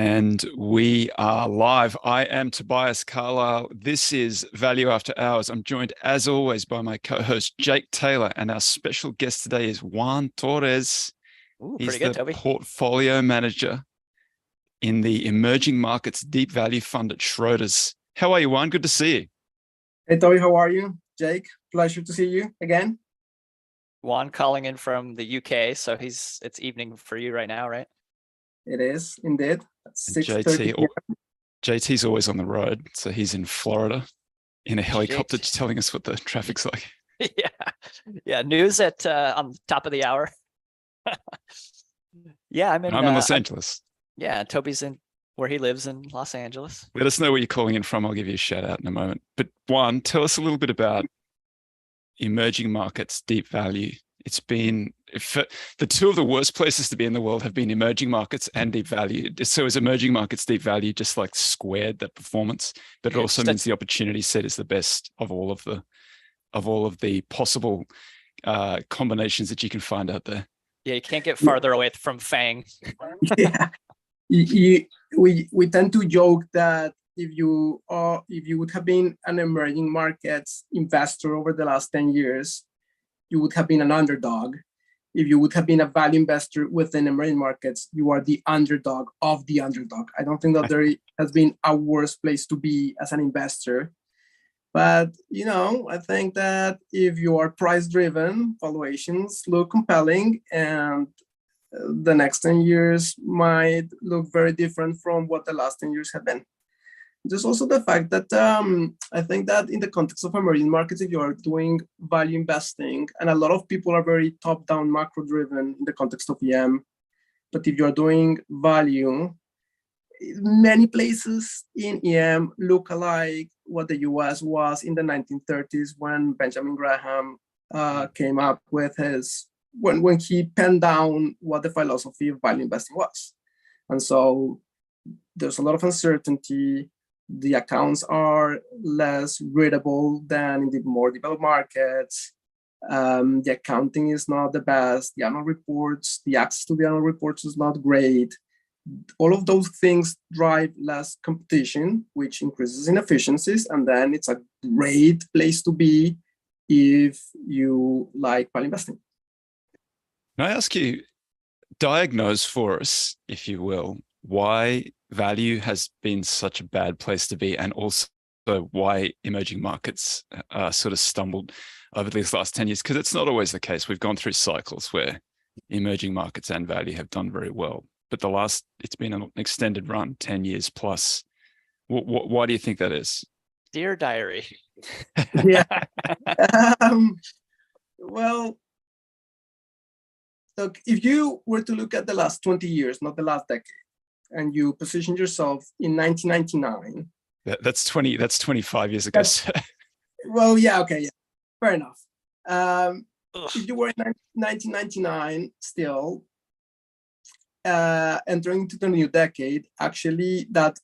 And we are live. I am Tobias Carlisle. This is Value After Hours. I'm joined, as always, by my co-host, Jake Taylor. And our special guest today is Juan Torres. Ooh, He's pretty good, the Toby. portfolio manager in the Emerging Markets Deep Value Fund at Schroeder's. How are you, Juan? Good to see you. Hey, Toby, how are you? Jake, pleasure to see you again. Juan calling in from the UK, so it's evening for you right now, right? It is indeed. 6:30. JT's always on the road, so he's in Florida in a helicopter just telling us what the traffic's like. Yeah. News at on top of the hour. Yeah, I'm in Los Angeles. Yeah, Toby's in where he lives in Los Angeles. Let us know where you're calling in from. I'll give you a shout out in a moment. But Juan, tell us a little bit about emerging markets, deep value. It's been the two of the worst places to be in the world have been emerging markets and deep value. So is emerging markets deep value just like squared that performance, but it also means the opportunity set is the best of all of the possible combinations that you can find out there. Yeah, you can't get farther away from FANG. Yeah, we tend to joke that if you would have been an emerging markets investor over the last 10 years, you would have been an underdog. If you would have been a value investor within emerging markets, you are the underdog of the underdog. I don't think that there has been a worse place to be as an investor. But, I think that if you are price-driven, valuations look compelling, and the next 10 years might look very different from what the last 10 years have been. There's also the fact that I think that in the context of emerging markets, if you are doing value investing, and a lot of people are very top-down, macro-driven in the context of EM, but if you are doing value, many places in EM look alike what the US was in the 1930s when Benjamin Graham came up with when he penned down what the philosophy of value investing was. And so there's a lot of uncertainty. The accounts are less readable than in the more developed markets. The accounting is not the best. The annual reports, the access to the annual reports is not great. All of those things drive less competition, which increases inefficiencies. And then it's a great place to be if you like value investing. Can I ask you, diagnose for us, if you will, why value has been such a bad place to be, and also why emerging markets sort of stumbled over these last 10 years? Because it's not always the case. We've gone through cycles where emerging markets and value have done very well. But it's been an extended run, 10 years plus. Why do you think that is? Dear diary. Yeah. Well, look, if you were to look at the last 20 years, not the last decade, and you position yourself in 1999. That's 25 years ago. Well, yeah, okay, yeah, fair enough. If you were in 1999 still, entering into the new decade, actually that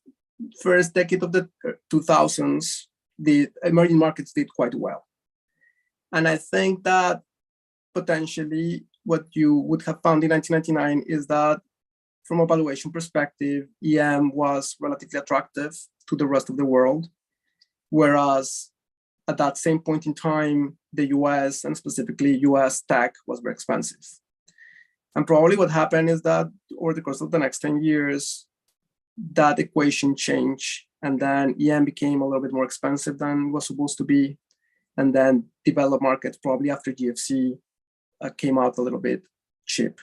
first decade of the 2000s, the emerging markets did quite well. And I think that potentially what you would have found in 1999 is that from a valuation perspective, EM was relatively attractive to the rest of the world, whereas at that same point in time, the US and specifically US tech was very expensive. And probably what happened is that over the course of the next 10 years, that equation changed, and then EM became a little bit more expensive than it was supposed to be. And then developed markets, probably after GFC, came out a little bit cheap.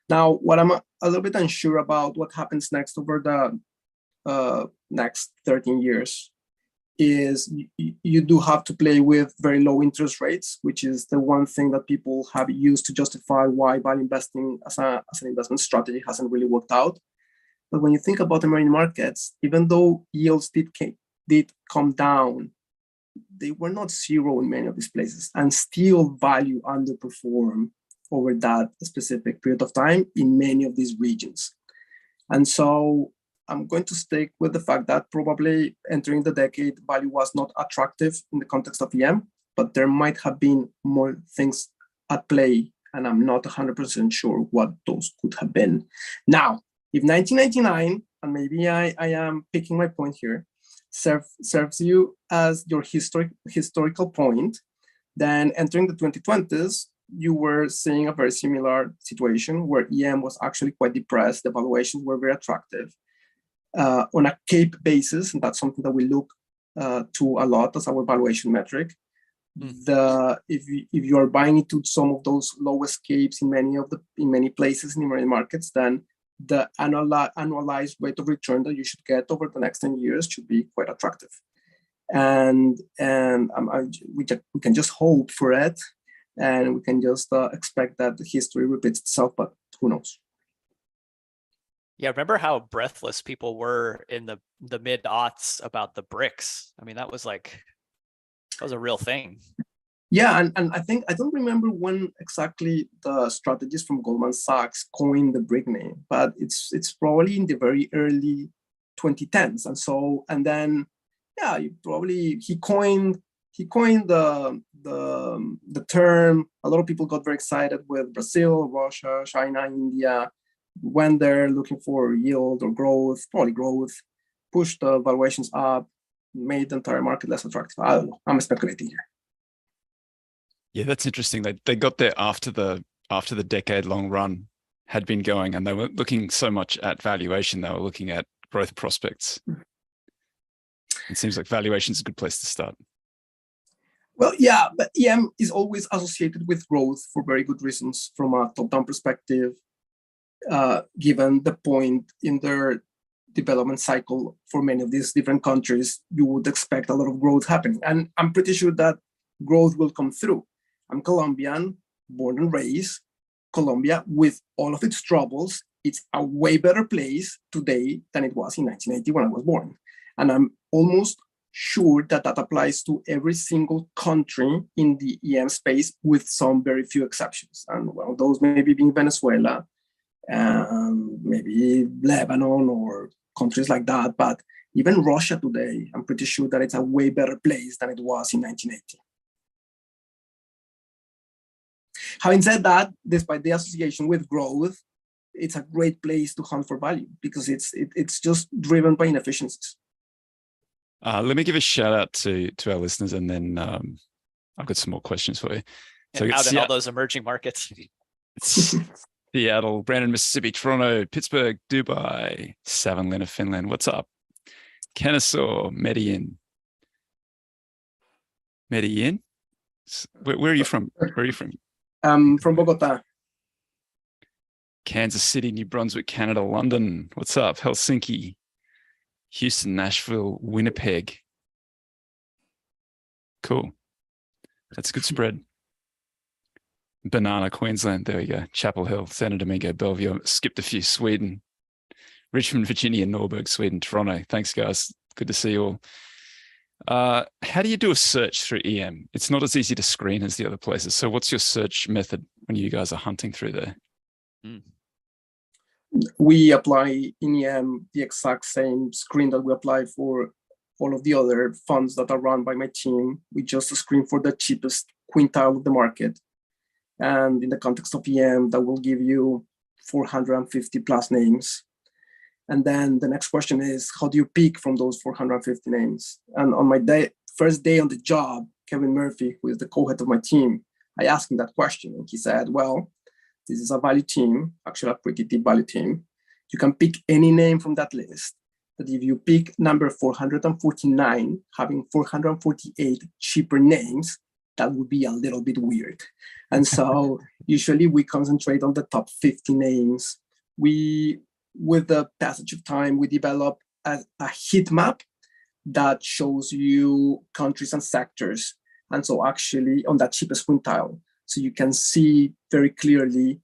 Now, what I'm a little bit unsure about what happens next over the next 13 years is you do have to play with very low interest rates, which is the one thing that people have used to justify why value investing as an investment strategy hasn't really worked out. But when you think about emerging markets, even though yields did come down, they were not zero in many of these places, and still value underperformed over that specific period of time in many of these regions. And so I'm going to stick with the fact that probably entering the decade, value was not attractive in the context of EM, but there might have been more things at play, and I'm not 100% sure what those could have been. Now, if 1999 and maybe I am picking my point here, serves you as your historical point, then entering the 2020s, you were seeing a very similar situation where EM was actually quite depressed. The valuations were very attractive on a CAPE basis, and that's something that we look to a lot as our valuation metric. If you are buying into some of those lowest CAPEs in many places in many markets, then the annualized rate of return that you should get over the next 10 years should be quite attractive. And we can just hope for it, and we can just expect that the history repeats itself, but who knows? Yeah, remember how breathless people were in the mid-aughts about the BRICS? I mean, that was a real thing. Yeah, and I think, I don't remember when exactly the strategist from Goldman Sachs coined the BRIC name, but it's probably in the very early 2010s. And then yeah, he coined the term. A lot of people got very excited with Brazil, Russia, China, India, went there looking for yield or growth, probably growth, pushed the valuations up, made the entire market less attractive. I don't know, I'm speculating here. Yeah, that's interesting. They got there after the decade-long run had been going, and they weren't looking so much at valuation, they were looking at growth prospects. It seems like valuation is a good place to start. Well, yeah, but EM is always associated with growth for very good reasons from a top-down perspective, given the point in their development cycle for many of these different countries. You would expect a lot of growth happening. And I'm pretty sure that growth will come through. I'm Colombian, born and raised. Colombia, with all of its troubles, it's a way better place today than it was in 1980 when I was born. And I'm almost sure that that applies to every single country in the EM space, with some very few exceptions. And one of those maybe being Venezuela, maybe Lebanon or countries like that. But even Russia today, I'm pretty sure that it's a way better place than it was in 1980. Having said that, despite the association with growth, it's a great place to hunt for value because it's just driven by inefficiencies. Let me give a shout out to our listeners, and then I've got some more questions for you. So out in all those emerging markets. Seattle, Brandon, Mississippi, Toronto, Pittsburgh, Dubai, Savonlinna, Finland. What's up? Kennesaw, Medellin. Medellin? Where are you from? Where are you from? From Bogota. Kansas City, New Brunswick, Canada, London. What's up? Helsinki, Houston, Nashville, Winnipeg. Cool. That's a good spread. Banana, Queensland. There we go. Chapel Hill, Santo Domingo, Bellevue. Skipped a few. Sweden, Richmond, Virginia, Norberg, Sweden, Toronto. Thanks, guys. Good to see you all. How do you do a search through EM? It's not as easy to screen as the other places. So what's your search method when you guys are hunting through there? We apply in EM the exact same screen that we apply for all of the other funds that are run by my team. We just screen for the cheapest quintile of the market. And in the context of EM, that will give you 450 plus names. And then the next question is, how do you pick from those 450 names? And on my first day on the job, Kevin Murphy, who is the co-head of my team, I asked him that question. And he said, well, this is a value team, actually a pretty deep value team. You can pick any name from that list. But if you pick number 449, having 448 cheaper names, that would be a little bit weird. And so usually we concentrate on the top 50 names. With the passage of time, we develop a heat map that shows you countries and sectors. And so actually on that cheapest quintile, so you can see very clearly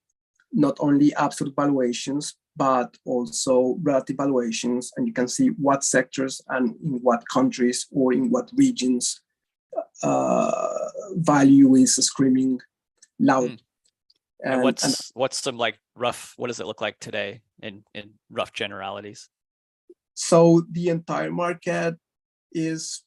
not only absolute valuations, but also relative valuations. And you can see what sectors and in what countries or in what regions value is screaming loud. And what's some like rough, what does it look like today in rough generalities? So the entire market is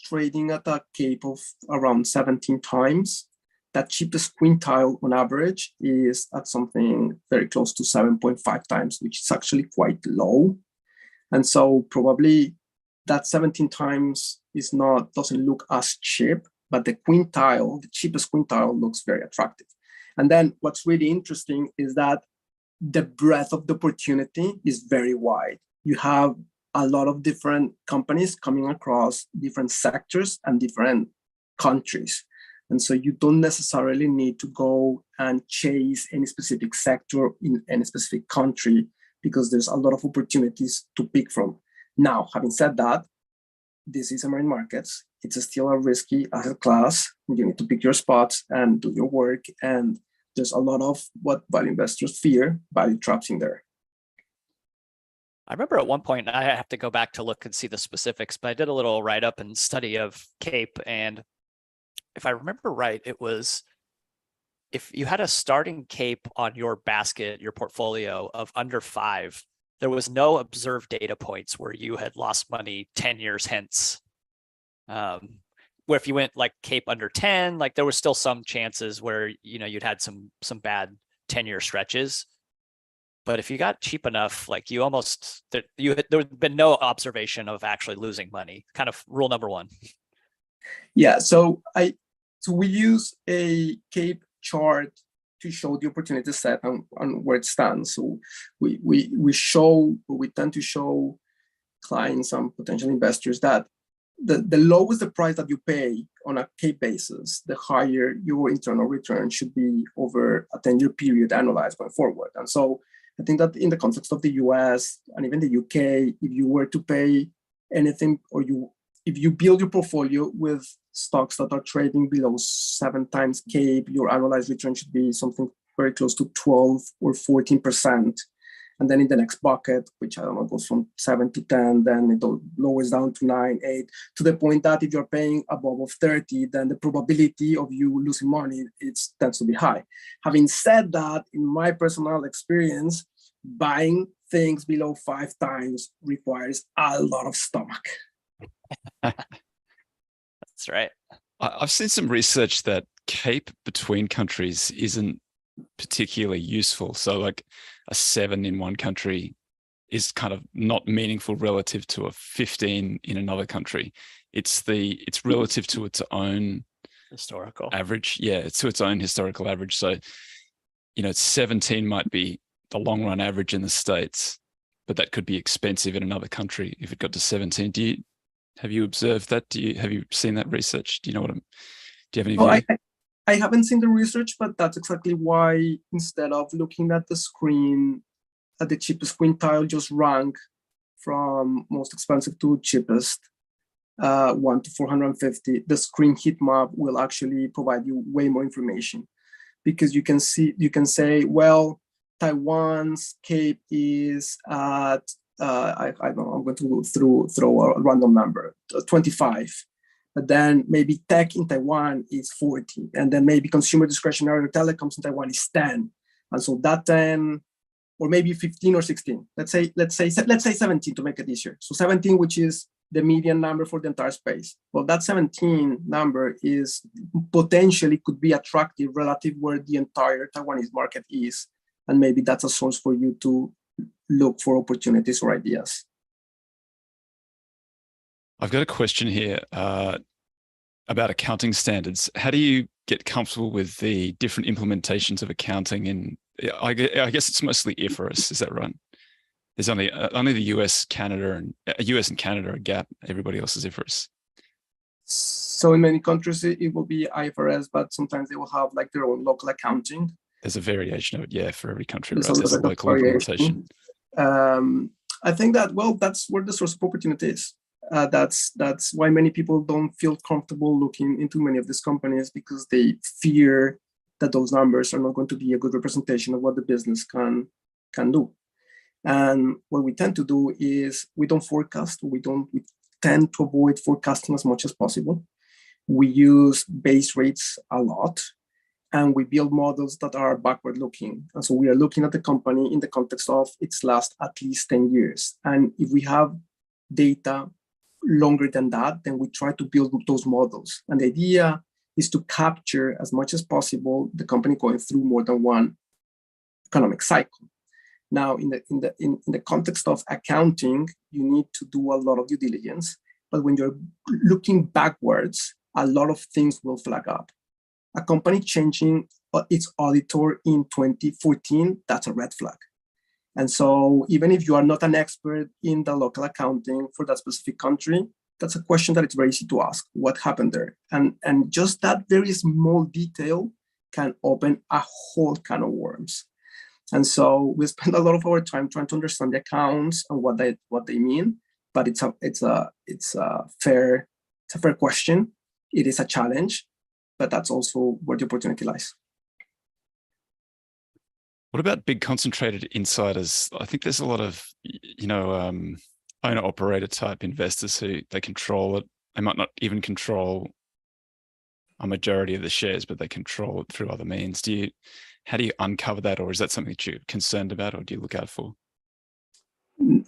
trading at a CAPE of around 17 times. That cheapest quintile on average is at something very close to 7.5 times, which is actually quite low. And so probably that 17 times doesn't look as cheap, but the cheapest quintile looks very attractive. And then what's really interesting is that the breadth of the opportunity is very wide. You have a lot of different companies coming across different sectors and different countries. And so you don't necessarily need to go and chase any specific sector in any specific country, because there's a lot of opportunities to pick from. Now, having said that, this is emerging markets. It's still a risky asset class. You need to pick your spots and do your work. And there's a lot of what value investors fear, value traps in there. I remember at one point, I have to go back to look and see the specifics, but I did a little write-up and study of CAPE. And if I remember right, it was if you had a starting CAPE on your basket, your portfolio of under 5, there was no observed data points where you had lost money 10 years hence. Where if you went like CAPE under 10, like there was still some chances where, you know, you'd had some bad 10-year stretches. But if you got cheap enough, like there would been no observation of actually losing money. Kind of rule number 1. Yeah, so we use a CAPE chart to show the opportunity set and where it stands. So we tend to show clients and potential investors that the lowest the price that you pay on a CAPE basis, the higher your internal return should be over a 10-year period annualized going forward. And so I think that in the context of the US and even the UK, if you were to pay anything, or if you build your portfolio with stocks that are trading below 7 times CAPE, your annualized return should be something very close to 12 or 14%. And then in the next bucket, which I don't know, goes from 7 to 10, then it lowers down to 9, 8, to the point that if you're paying above of 30, then the probability of you losing money tends to be high. Having said that, in my personal experience, buying things below 5 times requires a lot of stomach. That's right. I've seen some research that CAPE between countries isn't particularly useful. So like a 7 in one country is kind of not meaningful relative to a 15 in another country. It's relative to its own historical average. Yeah, it's to its own historical average. So, you know, 17 might be the long run average in the States, but that could be expensive in another country if it got to 17. Have you observed that? Have you seen that research? Do you know do you have any view? I haven't seen the research, but that's exactly why instead of looking at the screen at the cheapest quintile, just rank from most expensive to cheapest, 1 to 450. The screen heat map will actually provide you way more information, because you can say, well, Taiwan's CAPE is at I don't know, I'm going to throw a random number, 25. But then maybe tech in Taiwan is 40, and then maybe consumer discretionary or telecoms in Taiwan is 10, and so that 10, or maybe 15 or 16. Let's say 17 to make it easier. So 17, which is the median number for the entire space. Well, that 17 number is potentially could be attractive relative where the entire Taiwanese market is, and maybe that's a source for you to look for opportunities or ideas. I've got a question here about accounting standards. How do you get comfortable with the different implementations of accounting? And I guess it's mostly IFRS, is that right? There's only the US, Canada, and US and Canada are GAAP. Everybody else is IFRS. So in many countries it will be IFRS, but sometimes they will have like their own local accounting. There's a variation of it, yeah, for every country, right? There's a local implementation. I think that, well, that's where the source of opportunity is. That's why many people don't feel comfortable looking into many of these companies, because they fear that those numbers are not going to be a good representation of what the business can do. And what we tend to do is we don't forecast. We tend to avoid forecasting as much as possible. We use base rates a lot, and we build models that are backward looking. And so we are looking at the company in the context of its last at least 10 years. And if we have data longer than that, then we try to build those models. And the idea is to capture as much as possible the company going through more than one economic cycle. Now, in the context of accounting, you need to do a lot of due diligence. But when you're looking backwards, a lot of things will flag up. A company changing its auditor in 2014, that's a red flag. And so even if you are not an expert in the local accounting for that specific country, that's a question that it's very easy to ask. What happened there? And just that very small detail can open a whole can of worms. And so we spend a lot of our time trying to understand the accounts and what they mean. But it's a fair question. It is a challenge, but that's also where the opportunity lies. What about big concentrated insiders? I think there's a lot of, owner operator type investors who they control it. They might not even control a majority of the shares, but they control it through other means. How do you uncover that, or is that something that you're concerned about, or do you look out for? In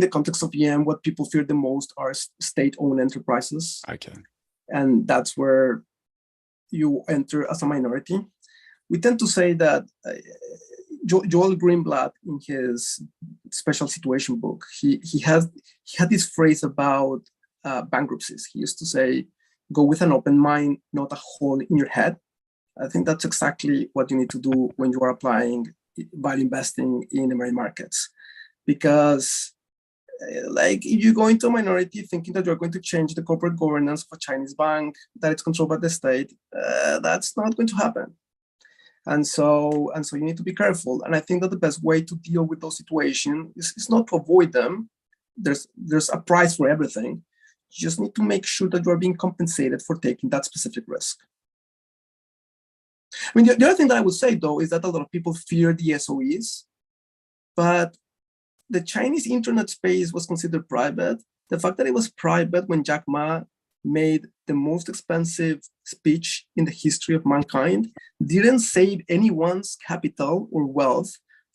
the context of EM, what people fear the most are state-owned enterprises. Okay. And that's where you enter as a minority. We tend to say that Joel Greenblatt, in his special situation book, he had this phrase about bankruptcies. He used to say, go with an open mind, not a hole in your head. I think that's exactly what you need to do when you are applying value investing in emerging markets. Because if you go into a minority thinking that you're going to change the corporate governance of a Chinese bank, that it's controlled by the state, that's not going to happen. And so you need to be careful. And I think that the best way to deal with those situations is not to avoid them. There's a price for everything. You just need to make sure that you're being compensated for taking that specific risk. I mean, the other thing that I would say, though, is that a lot of people fear the SOEs, but the Chinese internet space was considered private. The fact that it was private when Jack Ma made the most expensive speech in the history of mankind didn't save anyone's capital or wealth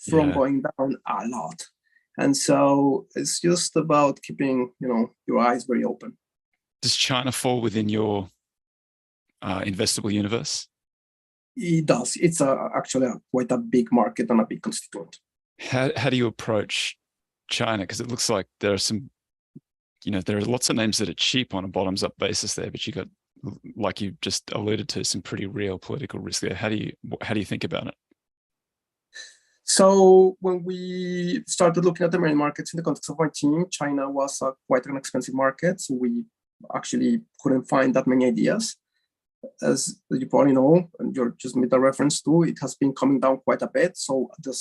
from going down a lot. And so it's just about keeping, your eyes very open. Does China fall within your investable universe? It does. It's actually quite a big market and a big constituent. How do you approach China? Because it looks like there are some, there are lots of names that are cheap on a bottoms-up basis there, but you got, like you just alluded to, some pretty real political risk there. How do you think about it? So when we started looking at the emerging markets in the context of my team, China was quite an expensive market, so we actually couldn't find that many ideas. As you probably know, and you just made a reference to, it has been coming down quite a bit. So the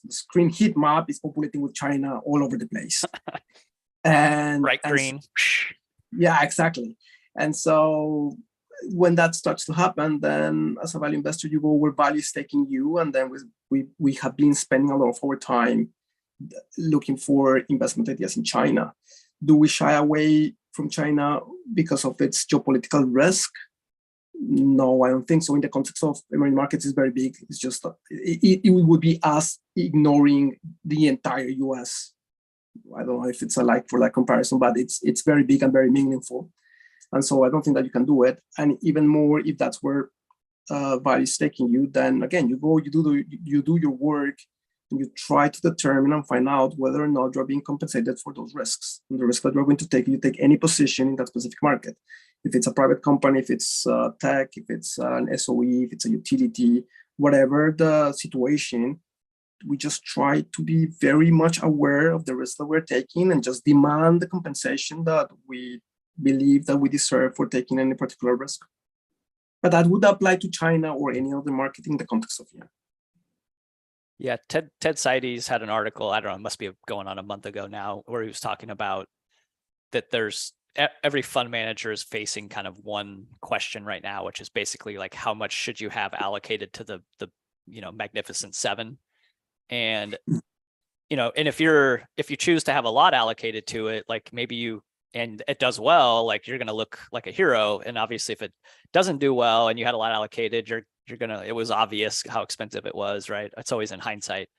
screen heat map is populating with China all over the place. Green. Yeah, exactly. And so when that starts to happen, then as a value investor, you go where value is taking you. And then we have been spending a lot of our time looking for investment ideas in China. Do we shy away from China because of its geopolitical risk? No, I don't think so. In the context of emerging markets, is very big. It's just it would be us ignoring the entire US. I don't know if it's a like for like comparison, but it's very big and very meaningful. And so I don't think that you can do it. And even more, if that's where value is taking you, then again, you go, you do your work, and you try to determine and find out whether or not you're being compensated for those risks. And the risk that you're going to take, you take any position in that specific market. If it's a private company, if it's tech, if it's an SOE, if it's a utility, whatever the situation, we just try to be very much aware of the risk that we're taking and just demand the compensation that we believe that we deserve for taking any particular risk. But that would apply to China or any other market in the context of here. Yeah, Ted Seides had an article, I don't know, it must be going on a month ago now, where he was talking about that there's every fund manager is facing kind of one question right now, which is basically like, how much should you have allocated to the Magnificent Seven? And, and if you choose to have a lot allocated to it, like maybe and it does well, like you're going to look like a hero. And obviously if it doesn't do well and you had a lot allocated, it was obvious how expensive it was, right? It's always in hindsight.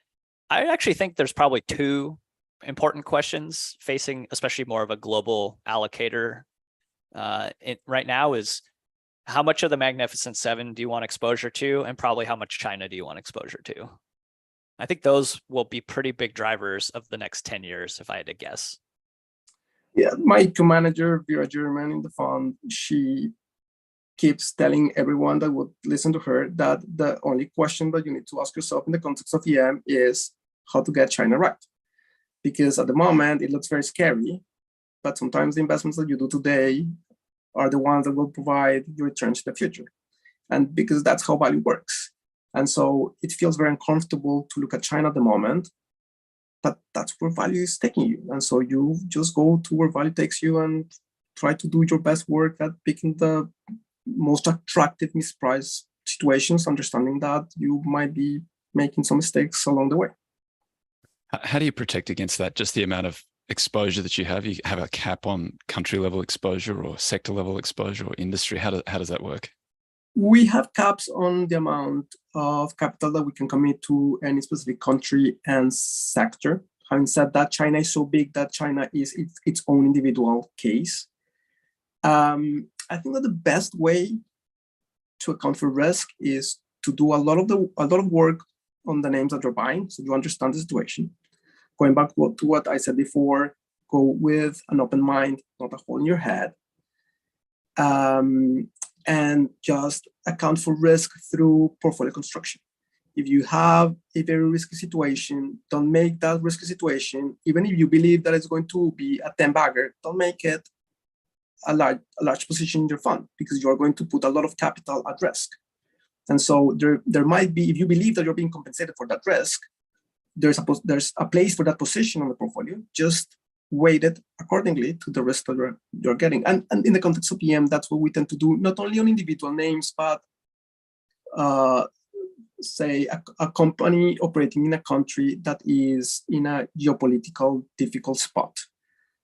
I actually think there's probably two important questions facing, especially more of a global allocator right now, is how much of the Magnificent Seven do you want exposure to, and probably how much China do you want exposure to? I think those will be pretty big drivers of the next 10 years, if I had to guess. Yeah, my co-manager, Vera German in the fund, she keeps telling everyone that would listen to her that the only question that you need to ask yourself in the context of EM is how to get China right. Because at the moment, it looks very scary, but sometimes the investments that you do today are the ones that will provide your returns in the future. And because that's how value works. And so it feels very uncomfortable to look at China at the moment, but that's where value is taking you. And so you just go to where value takes you and try to do your best work at picking the most attractive mispriced situations, understanding that you might be making some mistakes along the way. How do you protect against that? Just the amount of exposure that you have? You have a cap on country level exposure or sector level exposure or industry? How does that work? We have caps on the amount of capital that we can commit to any specific country and sector. Having said that, China is so big that China is its own individual case. I think that the best way to account for risk is to do a lot of work on the names that you're buying, so you understand the situation. Going back to what I said before, go with an open mind, not a hole in your head. And just account for risk through portfolio construction. If you have a very risky situation, don't make that risky situation, even if you believe that it's going to be a 10-bagger, don't make it a large position in your fund, because you're going to put a lot of capital at risk. And so there might be, if you believe that you're being compensated for that risk, there's a place for that position on the portfolio. Just weighted accordingly to the risk that you're getting. And in the context of EM, that's what we tend to do, not only on individual names, but say a company operating in a country that is in a geopolitical difficult spot.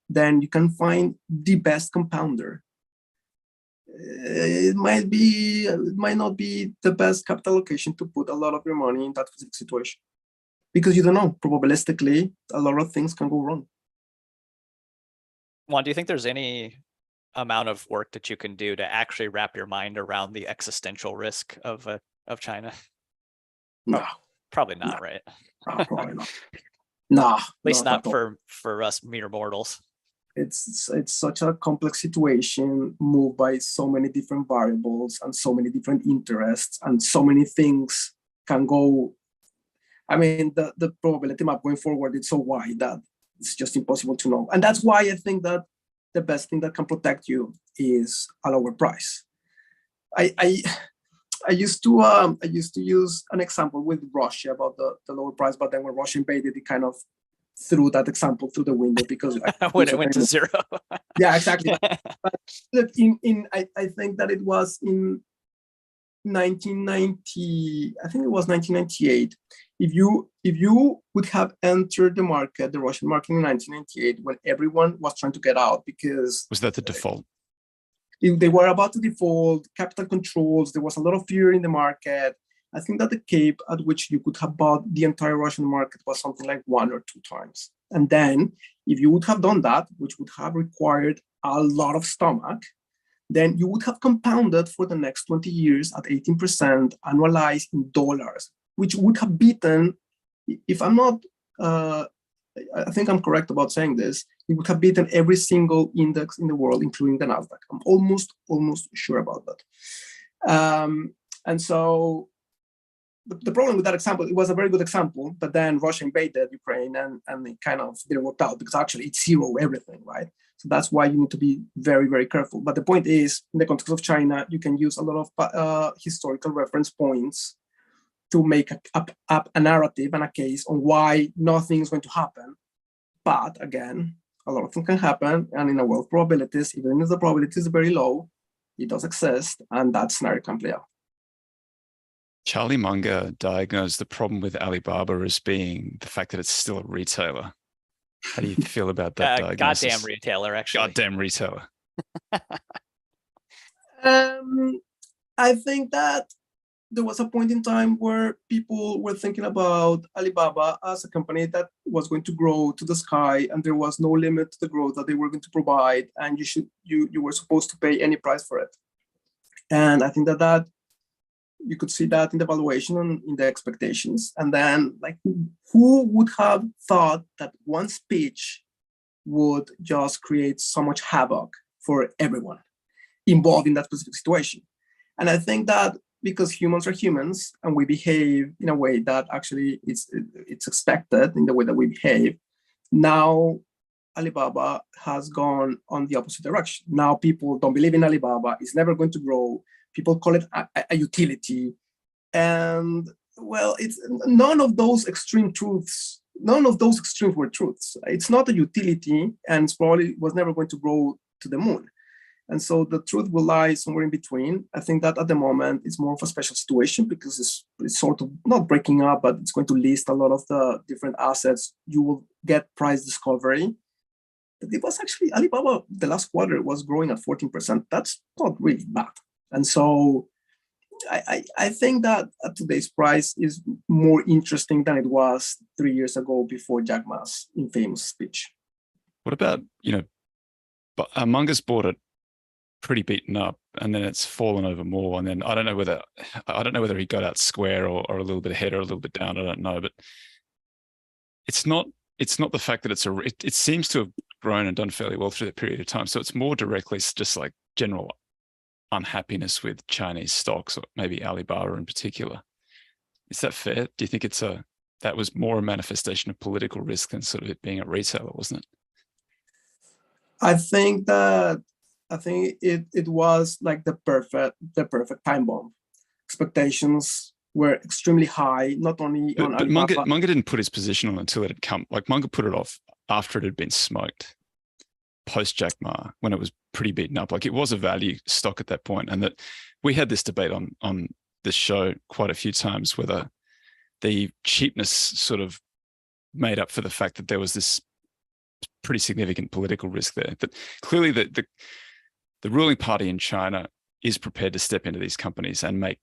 Then you can find the best compounder. It might not be the best capital allocation to put a lot of your money in that specific situation, because you don't know, probabilistically, a lot of things can go wrong. Juan, do you think there's any amount of work that you can do to actually wrap your mind around the existential risk of China? No, probably not, right? No, probably not. No, at least not for us mere mortals. It's such a complex situation, moved by so many different variables and so many different interests, and so many things can go. I mean, the probability map going forward is so wide that it's just impossible to know. And that's why I think that the best thing that can protect you is a lower price. I used to use an example with Russia about the lower price, but then when Russia invaded, it kind of threw that example through the window, because when it went to zero. Yeah, exactly. But look, I think that it was in 1990, I think it was 1998. If you would have entered the market, the Russian market in 1998, when everyone was trying to get out, because was that the default? They were about to default, capital controls, there was a lot of fear in the market. I think that the cape at which you could have bought the entire Russian market was something like 1 or 2 times. And then if you would have done that, which would have required a lot of stomach, then you would have compounded for the next 20 years at 18% annualized in dollars, which would have beaten, if I'm not, I think I'm correct about saying this, it would have beaten every single index in the world, including the Nasdaq. I'm almost sure about that. And so the problem with that example, it was a very good example, but then Russia invaded Ukraine and it kind of didn't work out, because actually it's zero everything, right? So that's why you need to be very, very careful. But the point is, in the context of China, you can use a lot of historical reference points to make up a narrative and a case on why nothing is going to happen. But again, a lot of things can happen. And in a world of probabilities, even if the probability is very low, it does exist. And that scenario can play out. Charlie Munger diagnosed the problem with Alibaba as being the fact that it's still a retailer. How do you feel about that diagnosis? Goddamn retailer, actually. Goddamn retailer. I think that there was a point in time where people were thinking about Alibaba as a company that was going to grow to the sky, and there was no limit to the growth that they were going to provide, and you were supposed to pay any price for it. And I think that You could see that in the valuation and in the expectations. And then, like, who would have thought that one speech would just create so much havoc for everyone involved in that specific situation? And I think that because humans are humans and we behave in a way that actually it's expected in the way that we behave, now Alibaba has gone on the opposite direction. Now people don't believe in Alibaba. It's never going to grow. People call it a utility. And well, it's none of those extreme truths. None of those extremes were truths. It's not a utility, and it's probably was never going to grow to the moon. And so the truth will lie somewhere in between. I think that at the moment it's more of a special situation because it's sort of not breaking up, but it's going to list a lot of the different assets. You will get price discovery. But it was actually Alibaba, the last quarter was growing at 14%. That's not really bad. And so I think that today's price is more interesting than it was 3 years ago before Jack Ma's infamous speech. What about, Munger's bought it pretty beaten up, and then it's fallen over more. And then I don't know whether he got out square or a little bit ahead or a little bit down. I don't know, but it's not the fact that it seems to have grown and done fairly well through that period of time. So it's more directly just like general unhappiness with Chinese stocks, or maybe Alibaba in particular. Is that fair? Do you think that was more a manifestation of political risk than sort of it being a retailer, wasn't it? I think it was like the perfect time bomb. Expectations were extremely high, not only on Alibaba. But Munger didn't put his position on until it had come. Like Munger put it off after it had been smoked, post Jack Ma, when it was pretty beaten up. Like it was a value stock at that point. And that we had this debate on this show quite a few times, whether the cheapness sort of made up for the fact that there was this pretty significant political risk there. But clearly the ruling party in China is prepared to step into these companies and make,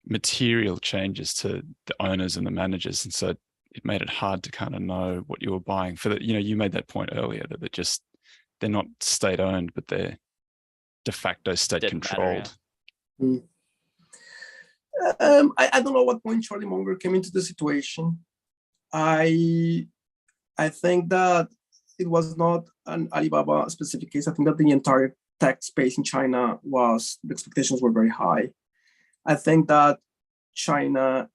material changes to the owners and the managers. And so it made it hard to kind of know what you were buying for that. You made that point earlier that they're not state owned, but they're de facto state controlled. Matter, I don't know what point Charlie Munger came into the situation. I think that it was not an Alibaba specific case. I think that the entire tech space in China the expectations were very high. I think that China,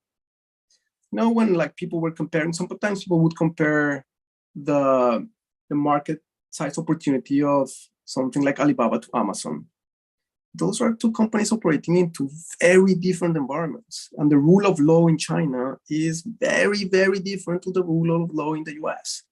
when like people were comparing, sometimes people would compare the market size opportunity of something like Alibaba to Amazon. Those are two companies operating into very different environments. And the rule of law in China is very, very different to the rule of law in the US.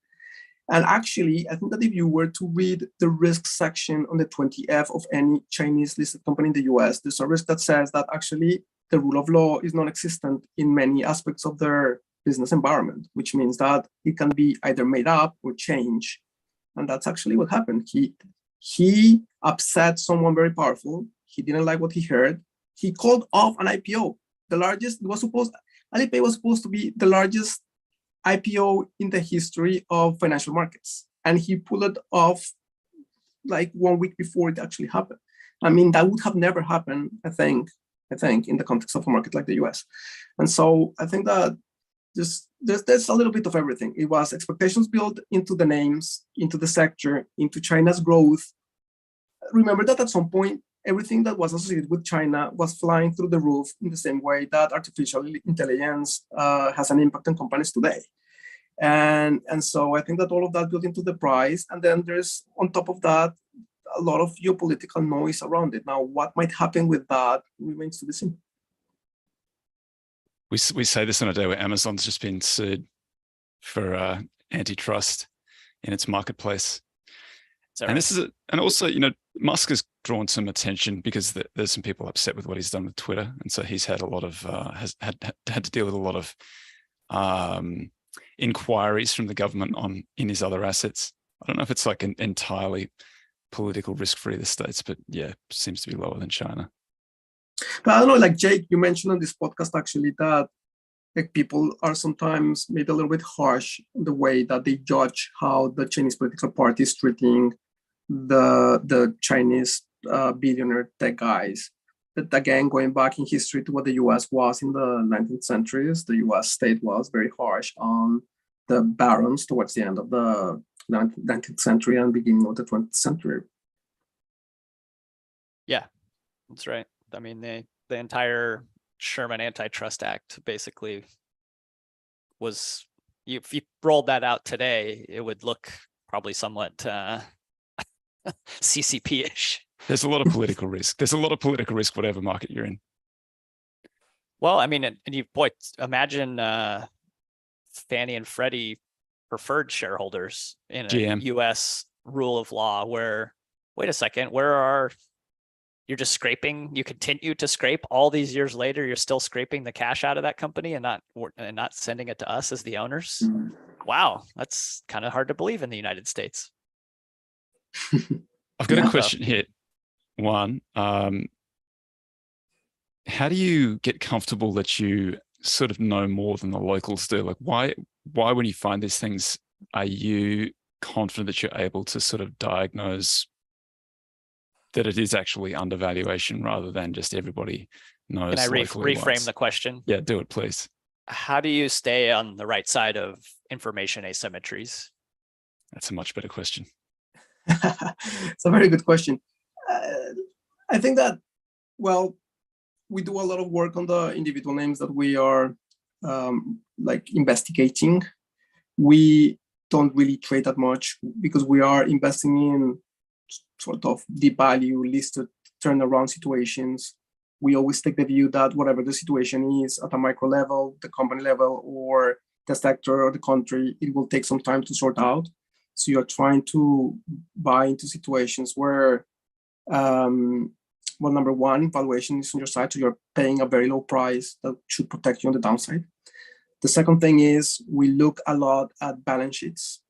And actually, I think that if you were to read the risk section on the 20F of any Chinese listed company in the US, there's a risk that says that actually the rule of law is non-existent in many aspects of their business environment, which means that it can be either made up or changed. And that's actually what happened. He upset someone very powerful. He didn't like what he heard. He called off an IPO. Alipay was supposed to be the largest IPO in the history of financial markets. And he pulled it off like 1 week before it actually happened. I mean, that would have never happened, I think, in the context of a market like the US. And so I think that there's a little bit of everything. It was expectations built into the names, into the sector, into China's growth. Remember that at some point, everything that was associated with China was flying through the roof in the same way that artificial intelligence has an impact on companies today. And so I think that all of that built into the price. And then there's, on top of that, a lot of geopolitical noise around it. Now, what might happen with that remains to be seen. We say this on a day where Amazon's just been sued for antitrust in its marketplace. And right? And also, Musk has drawn some attention because there's some people upset with what he's done with Twitter, and so he's had a lot of has had to deal with a lot of inquiries from the government in his other assets. I don't know if it's like an entirely political risk free the States, but yeah, seems to be lower than China. But I don't know, like Jake, you mentioned on this podcast actually that like people are sometimes maybe a little bit harsh in the way that they judge how the Chinese political party is treating the Chinese billionaire tech guys. But again, going back in history to what the US was in the 19th centuries, the US state was very harsh on the barons towards the end of the 19th century and beginning of the 20th century. Yeah, that's right. I mean, the entire Sherman Antitrust Act basically was, if you rolled that out today, it would look probably somewhat CCP-ish. There's a lot of political risk. There's a lot of political risk, whatever market you're in. Well, I mean, and you, boy, imagine Fannie and Freddie preferred shareholders in a GM. US rule of law where, wait a second, you're just scraping, you continue to scrape all these years later, you're still scraping the cash out of that company and not sending it to us as the owners. Wow, that's kind of hard to believe in the United States. I've got a question here. One, how do you get comfortable that you sort of know more than the locals do? Like why when you find these things, are you confident that you're able to sort of diagnose that it is actually undervaluation rather than just everybody knows? Can I reframe the question? Yeah, do it, please. How do you stay on the right side of information asymmetries? That's a much better question. It's a very good question. I think that, well, we do a lot of work on the individual names that we are like investigating. We don't really trade that much because we are investing in sort of deep value listed turnaround situations. We always take the view that whatever the situation is at a micro level, the company level, or the sector or the country, it will take some time to sort out. So you're trying to buy into situations where, well, number one, valuation is on your side, so you're paying a very low price that should protect you on the downside. The second thing is we look a lot at balance sheets.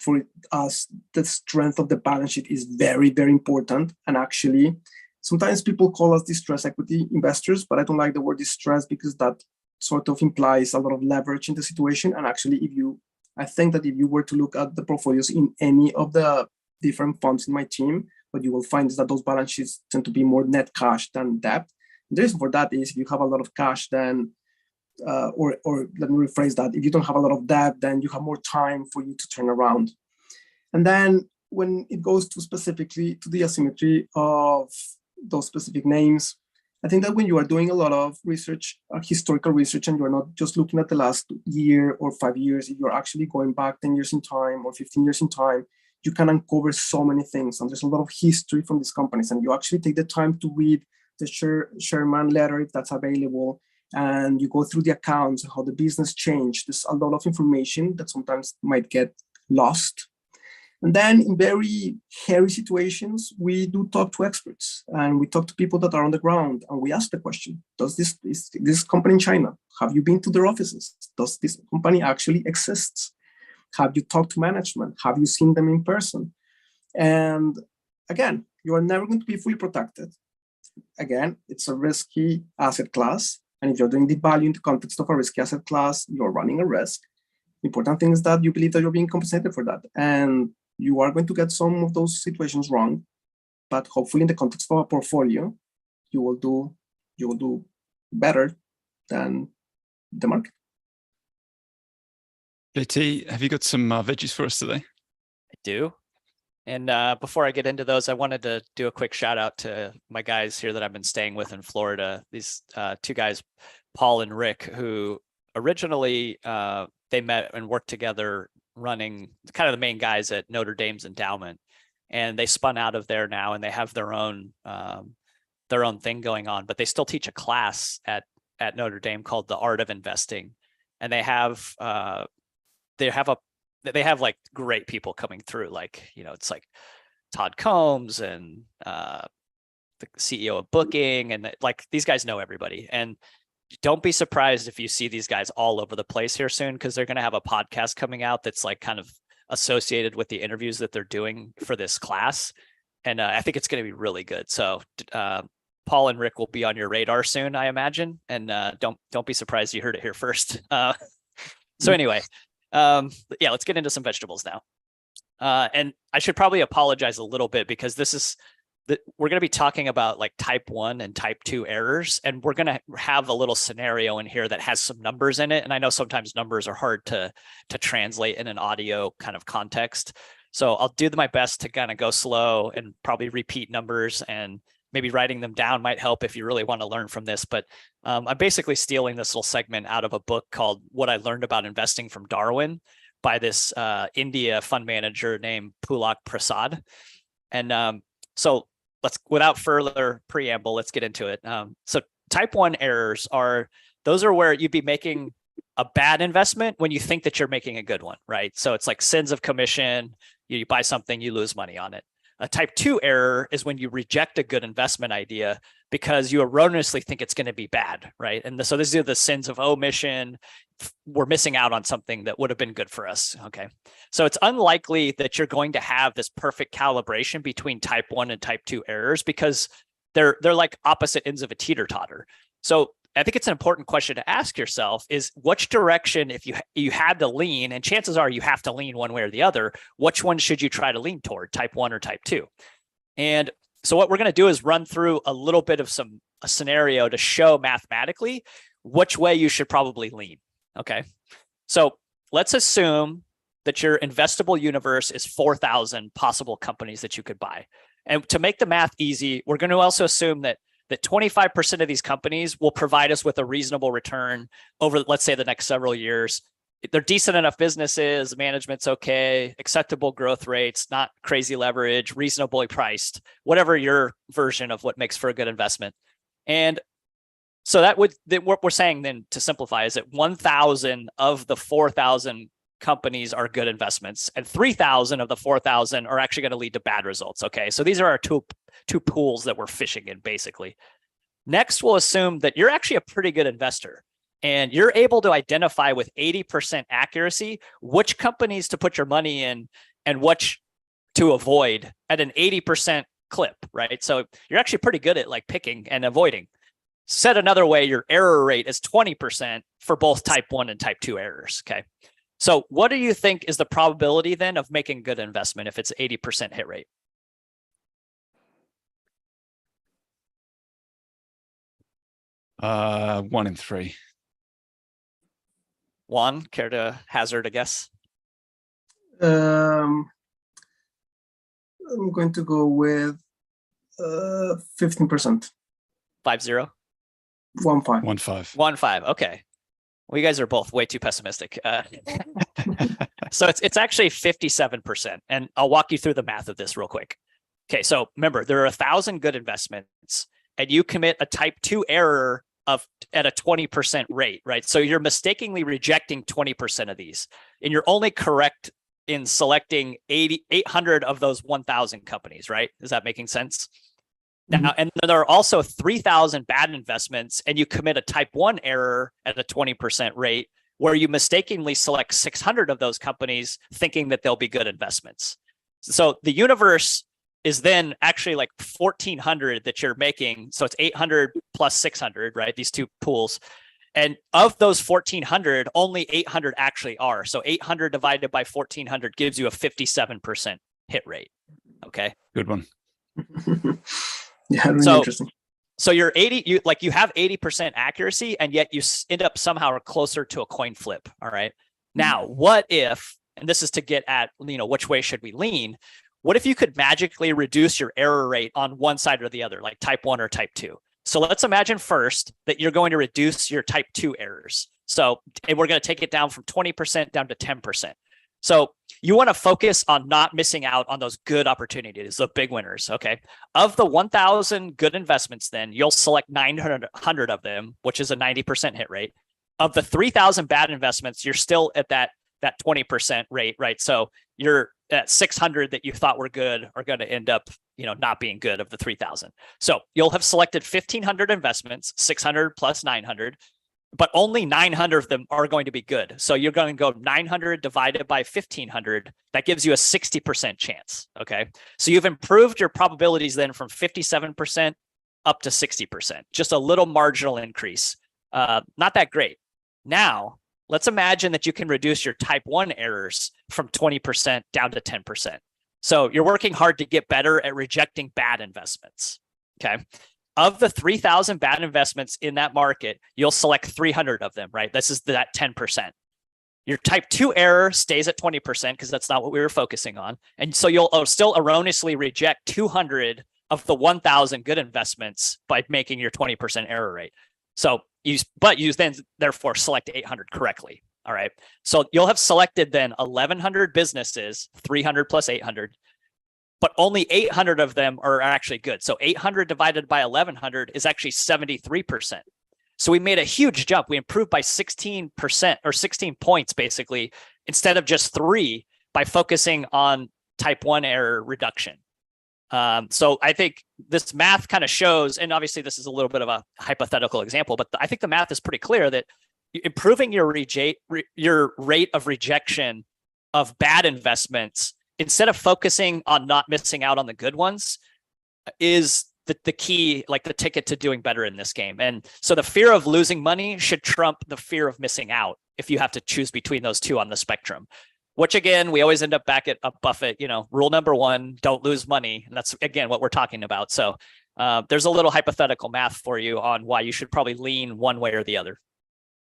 For us, the strength of the balance sheet is very, very important. And actually, sometimes people call us distressed equity investors, but I don't like the word distress because that sort of implies a lot of leverage in the situation. And actually, I think that if you were to look at the portfolios in any of the different funds in my team, what you will find is that those balance sheets tend to be more net cash than debt. The reason for that is if you have a lot of cash, then or let me rephrase that. If you don't have a lot of debt, then you have more time for you to turn around. And then when it goes to specifically to the asymmetry of those specific names, I think that when you are doing a lot of research, historical research, and you're not just looking at the last year or 5 years, if you're actually going back 10 years in time or 15 years in time, you can uncover so many things. And there's a lot of history from these companies. And you actually take the time to read the Sherman letter if that's available. And you go through the accounts, how the business changed. There's a lot of information that sometimes might get lost. And then in very hairy situations, we do talk to experts and we talk to people that are on the ground and we ask the question, is this company in China? Have you been to their offices? Does this company actually exist? Have you talked to management? Have you seen them in person? And again, you are never going to be fully protected. Again, it's a risky asset class. And if you're doing deep value in the context of a risky asset class, you're running a risk. The important thing is that you believe that you're being compensated for that. And you are going to get some of those situations wrong, but hopefully in the context of a portfolio, you will do better than the market. JT, have you got some veggies for us today? I do. And before I get into those, I wanted to do a quick shout out to my guys here that I've been staying with in Florida. These two guys, Paul and Rick, who originally they met and worked together running kind of the main guys at Notre Dame's endowment. And they spun out of there now and they have their own thing going on, but they still teach a class at Notre Dame called The Art of Investing. And they have like great people coming through, like, you know, it's like Todd Combs and the CEO of Booking, and like these guys know everybody. And don't be surprised if you see these guys all over the place here soon, because they're going to have a podcast coming out that's like kind of associated with the interviews that they're doing for this class. And I think it's going to be really good. So Paul and Rick will be on your radar soon, I imagine. And don't be surprised you heard it here first. So anyway, yeah, let's get into some vegetables now. And I should probably apologize a little bit because this we're going to be talking about like type 1 and type 2 errors, and we're going to have a little scenario in here that has some numbers in it. And I know sometimes numbers are hard to translate in an audio kind of context. So I'll do my best to kind of go slow and probably repeat numbers, and maybe writing them down might help if you really want to learn from this. But I'm basically stealing this little segment out of a book called What I Learned About Investing from Darwin by this India fund manager named Pulak Prasad. And so without further preamble, let's get into it. So type 1 errors those are where you'd be making a bad investment when you think that you're making a good one, right? So it's like sins of commission. You buy something, you lose money on it. A type 2 error is when you reject a good investment idea because you erroneously think it's going to be bad, right? And so these are the sins of omission. We're missing out on something that would have been good for us, okay? So it's unlikely that you're going to have this perfect calibration between type 1 and type 2 errors because they're like opposite ends of a teeter-totter. So I think it's an important question to ask yourself is which direction, if you had to lean, and chances are you have to lean one way or the other, which one should you try to lean toward, type 1 or type 2? And so what we're going to do is run through a little bit of a scenario to show mathematically which way you should probably lean, okay? So let's assume that your investable universe is 4,000 possible companies that you could buy. And to make the math easy, we're going to also assume that 25% of these companies will provide us with a reasonable return over, let's say, the next several years. They're decent enough businesses, management's okay, acceptable growth rates, not crazy leverage, reasonably priced, whatever your version of what makes for a good investment. And so what we're saying then, to simplify, is that 1,000 of the 4,000 companies are good investments, and 3,000 of the 4,000 are actually going to lead to bad results. Okay, so these are our two pools that we're fishing in, basically. Next, we'll assume that you're actually a pretty good investor, and you're able to identify with 80% accuracy which companies to put your money in and which to avoid at an 80% clip, right? So you're actually pretty good at like picking and avoiding. Said another way, your error rate is 20% for both type 1 and type 2 errors. Okay. So what do you think is the probability then of making good investment if it's 80% hit rate? One in three. Juan, care to hazard a guess? I'm going to go with 15%. 5-0? 1-5. 1-5. 1-5. Okay. Well, you guys are both way too pessimistic. So it's actually 57%. And I'll walk you through the math of this real quick. Okay, so remember, there are 1,000 good investments, and you commit a type 2 error at a 20% rate, right? So you're mistakenly rejecting 20% of these, and you're only correct in selecting 800 of those 1,000 companies, right? Is that making sense? Now, and then there are also 3,000 bad investments, and you commit a type 1 error at a 20% rate where you mistakenly select 600 of those companies thinking that they'll be good investments. So the universe is then actually like 1,400 that you're making. So it's 800 plus 600, right? These two pools. And of those 1,400, only 800 actually are. So 800 divided by 1,400 gives you a 57% hit rate. Okay. Good one. Yeah, really interesting. So you're 80, you have 80% accuracy, and yet you end up somehow closer to a coin flip. All right. Now, what if, and this is to get at, which way should we lean? What if you could magically reduce your error rate on one side or the other, like type 1 or type 2? So let's imagine first that you're going to reduce your type 2 errors. So, and we're going to take it down from 20% down to 10%. So you want to focus on not missing out on those good opportunities, the big winners, okay? Of the 1,000 good investments, then you'll select 900 of them, which is a 90% hit rate. Of the 3,000 bad investments, you're still at that 20% rate, right? So you're at 600 that you thought were good are going to end up, not being good of the 3,000. So you'll have selected 1,500 investments, 600 plus 900. But only 900 of them are going to be good. So you're going to go 900 divided by 1,500. That gives you a 60% chance, okay? So you've improved your probabilities then from 57% up to 60%, just a little marginal increase. Not that great. Now, let's imagine that you can reduce your type 1 errors from 20% down to 10%. So you're working hard to get better at rejecting bad investments. Okay. Of the 3,000 bad investments in that market, you'll select 300 of them, right? This is that 10%. Your type 2 error stays at 20% because that's not what we were focusing on. And so you'll still erroneously reject 200 of the 1,000 good investments by making your 20% error rate. So you then therefore select 800 correctly. All right. So you'll have selected then 1,100 businesses, 300 plus 800, but only 800 of them are actually good. So 800 divided by 1,100 is actually 73%. So we made a huge jump. We improved by 16% or 16 points, basically, instead of just 3 by focusing on type 1 error reduction. So I think this math kind of shows, and obviously this is a little bit of a hypothetical example, but I think the math is pretty clear that improving your rate of rejection of bad investments, instead of focusing on not missing out on the good ones, is the key, like the ticket to doing better in this game. And so the fear of losing money should trump the fear of missing out if you have to choose between those two on the spectrum, which again, we always end up back at a Buffett, rule number 1, don't lose money. And that's, again, what we're talking about. So there's a little hypothetical math for you on why you should probably lean one way or the other.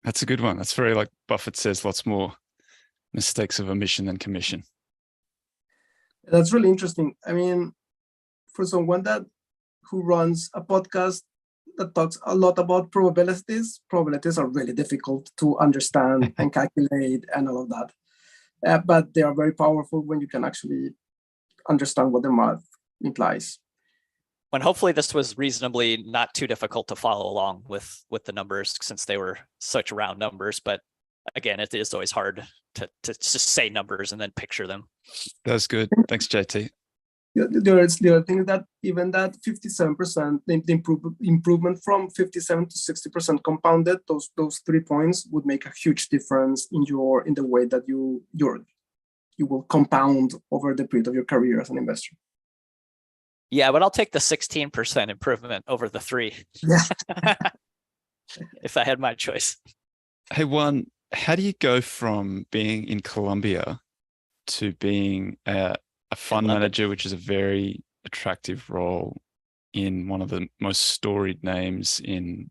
That's a good one. That's very, like Buffett says, lots more mistakes of omission than commission. That's really interesting. I mean, for someone who runs a podcast that talks a lot about probabilities are really difficult to understand and calculate and all of that. But they are very powerful when you can actually understand what the math implies. When hopefully this was reasonably not too difficult to follow along with the numbers, since they were such round numbers. But again, it is always hard to just say numbers and then picture them. That's good. Thanks, JT. The other thing is that even that 57%, the improvement from 57 to 60% compounded, those 3 points would make a huge difference in the way that you will compound over the period of your career as an investor. Yeah, but I'll take the 16% improvement over the 3. Yeah. If I had my choice. Hey, Juan, how do you go from being in Colombia to being a fund manager, which is a very attractive role in one of the most storied names in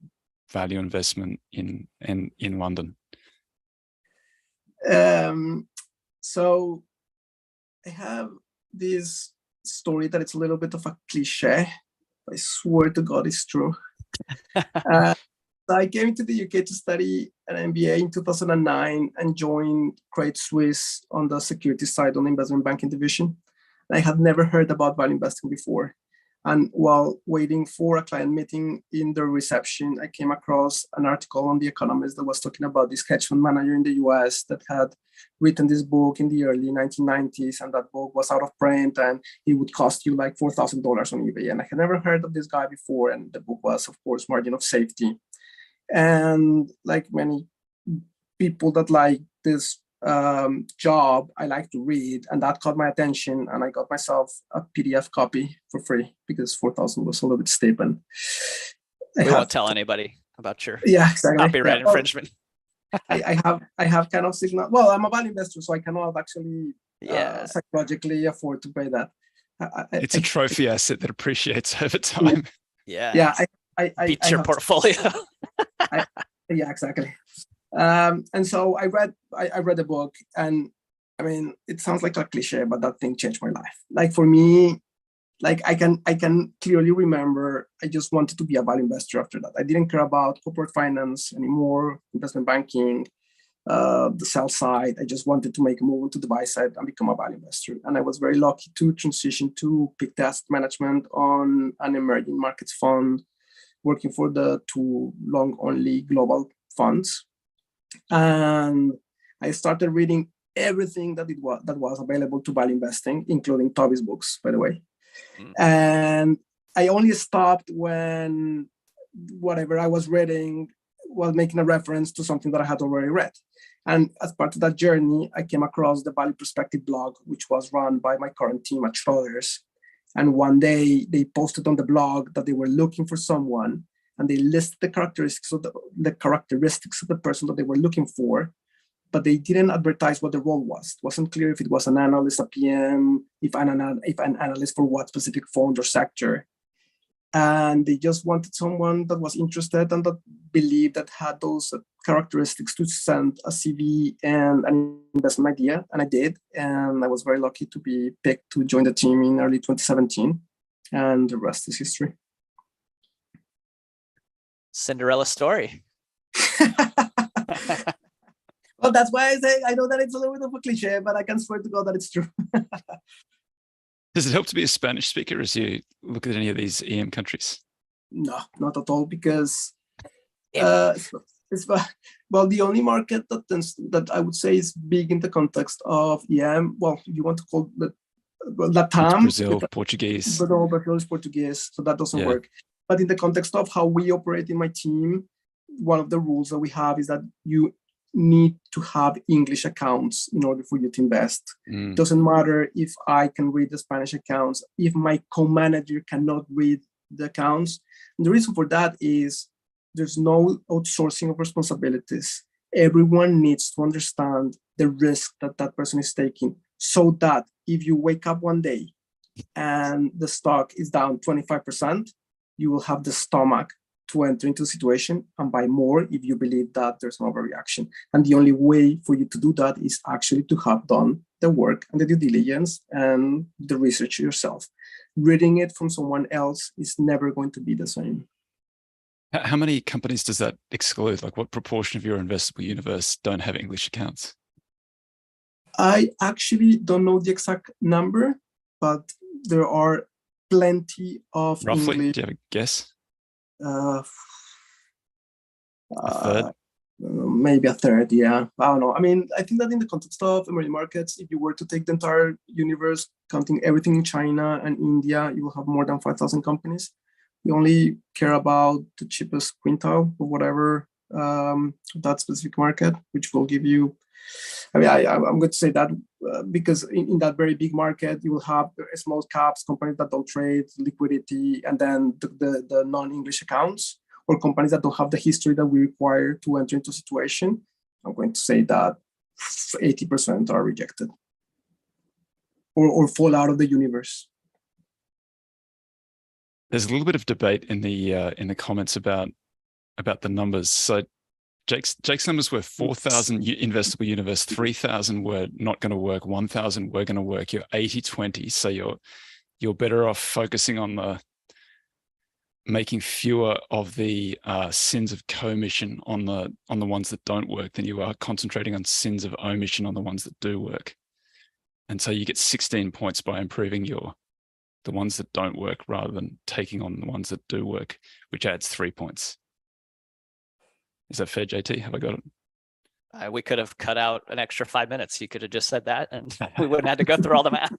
value investment in London? So I have this story that it's a little bit of a cliche. I swear to God it's true. I came to the UK to study an MBA in 2009 and joined Credit Suisse on the security side on the investment banking division. I had never heard about value investing before. And while waiting for a client meeting in the reception, I came across an article on The Economist that was talking about this hedge fund manager in the US that had written this book in the early 1990s. And that book was out of print and it would cost you like $4,000 on eBay. And I had never heard of this guy before. And the book was, of course, Margin of Safety. And like many people that like this job, I like to read, and that caught my attention, and I got myself a PDF copy for free because 4,000 was a little bit steep. And we won't tell anybody about your exactly. copyright infringement. I have kind of signal. Well, I'm a value investor, so I cannot actually psychologically afford to pay that. It's a trophy asset that appreciates over time. Yeah. I beats your portfolio. Yeah, exactly. And so I read the book, and I mean, it sounds like a cliche, but that thing changed my life. Like for me, like I can clearly remember I just wanted to be a value investor after that. I didn't care about corporate finance anymore, investment banking, the sell side. I just wanted to make a move to the buy side and become a value investor. And I was very lucky to transition to pick asset management on an emerging markets fund, working for the 2 long-only global funds. And I started reading everything that was available to value investing, including Tobias books, by the way. And I only stopped when whatever I was reading was making a reference to something that I had already read. And as part of that journey, I came across the Value Perspective blog, which was run by my current team at Schroeder's. And one day they posted on the blog that they were looking for someone, and they listed the characteristics of the person that they were looking for. but they didn't advertise what the role was. It wasn't clear if it was an analyst, a PM, if an analyst for what specific fund or sector. And they just wanted someone that was interested and that believed that had those characteristics to send a CV and an investment idea. And I did. And I was very lucky to be picked to join the team in early 2017. And the rest is history. Cinderella story. Well, that's why I say I know that it's a little bit of a cliche, but I can swear to God that it's true. Does it help to be a Spanish speaker as you look at any of these EM countries? No, not at all, because well, the only market that I would say is big in the context of EM, well, you want to call it Latam. Brazil, Portuguese. But all Brazil is Portuguese, so that doesn't work. But in the context of how we operate in my team, one of the rules that we have is that you need to have English accounts in order for you to invest. It doesn't matter if I can read the Spanish accounts, if my co-manager cannot read the accounts. And the reason for that is there's no outsourcing of responsibilities. Everyone needs to understand the risk that that person is taking, so that if you wake up one day and the stock is down 25%, you will have the stomach to enter into a situation and buy more if you believe that there's an overreaction. And the only way for you to do that is actually to have done the work and the due diligence and the research yourself. Reading it from someone else is never going to be the same. How many companies does that exclude? Like, what proportion of your investable universe don't have English accounts? I actually don't know the exact number, but there are plenty of Roughly, English. do you have a guess? A third? Maybe a third, yeah. I don't know. I mean, I think that in the context of emerging markets, if you were to take the entire universe, counting everything in China and India, you will have more than 5,000 companies. We only care about the cheapest quintile of whatever that specific market, which will give you, I mean, I'm going to say that because in that very big market, you will have small caps, companies that don't trade, liquidity, and then the non-English accounts, or companies that don't have the history that we require to enter into a situation. I'm going to say that 80% are rejected or fall out of the universe. There's a little bit of debate in the comments about the numbers. So Jake's numbers were 4,000 investable universe, 3,000 were not going to work, 1,000 were going to work. You're 80-20, so you're better off focusing on making fewer of the sins of commission on the ones that don't work than you are concentrating on sins of omission on the ones that do work. And so you get 16 points by improving the ones that don't work rather than taking on the ones that do work, which adds 3 points. Is that fair, JT? Have I got it? We could have cut out an extra 5 minutes. You could have just said that and we wouldn't have to go through all the math.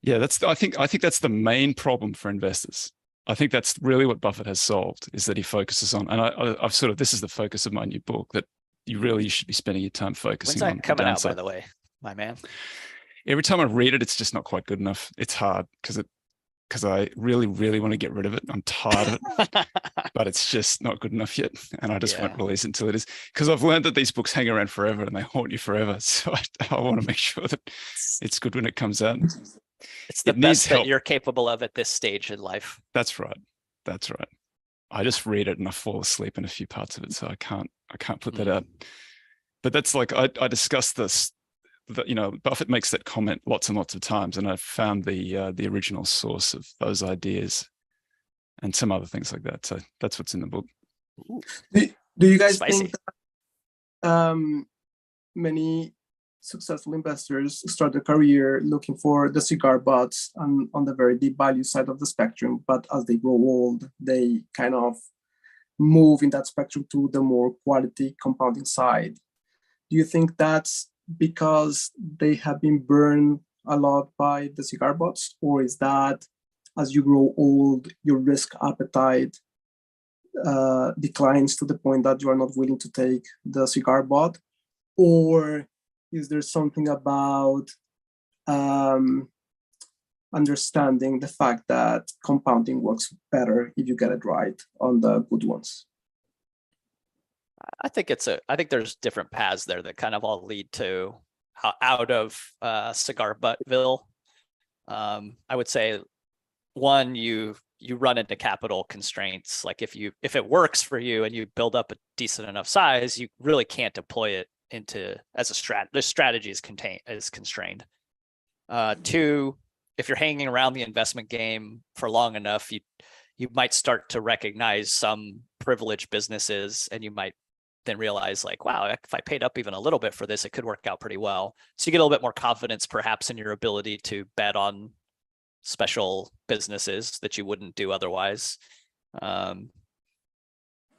Yeah, I think that's the main problem for investors. I think that's really what Buffett has solved, is that he focuses on, and I've sort of, this is the focus of my new book, that you should be spending your time focusing on. When's that coming out, by the way, my man? Every time I read it, it's just not quite good enough. It's hard because I really, really want to get rid of it. I'm tired of it, but it's just not good enough yet. And I just won't release it until it is, because I've learned that these books hang around forever and they haunt you forever. So I want to make sure that it's good when it comes out. It's the best that you're capable of at this stage in life. That's right. That's right. I just read it and I fall asleep in a few parts of it. So I can't put that out. But that's like, I discussed this, Buffett makes that comment lots and lots of times, and I've found the original source of those ideas and some other things like that. So that's what's in the book. Do you guys think that many successful investors start their career looking for the cigar butts on the very deep value side of the spectrum, but as they grow old, they kind of move in that spectrum to the more quality compounding side? Do you think that's because they have been burned a lot by the cigar butts, or is that as you grow old, your risk appetite declines to the point that you are not willing to take the cigar butt? Or is there something about understanding the fact that compounding works better if you get it right on the good ones? I think there's different paths there that kind of all lead to out of cigar buttville. I would say one, you run into capital constraints. Like if it works for you and you build up a decent enough size, you really can't deploy it into as a the strategy is constrained. Two, if you're hanging around the investment game for long enough, you might start to recognize some privileged businesses, and you might then realize like, wow, if I paid up even a little bit for this, it could work out pretty well. So you get a little bit more confidence perhaps in your ability to bet on special businesses that you wouldn't do otherwise. And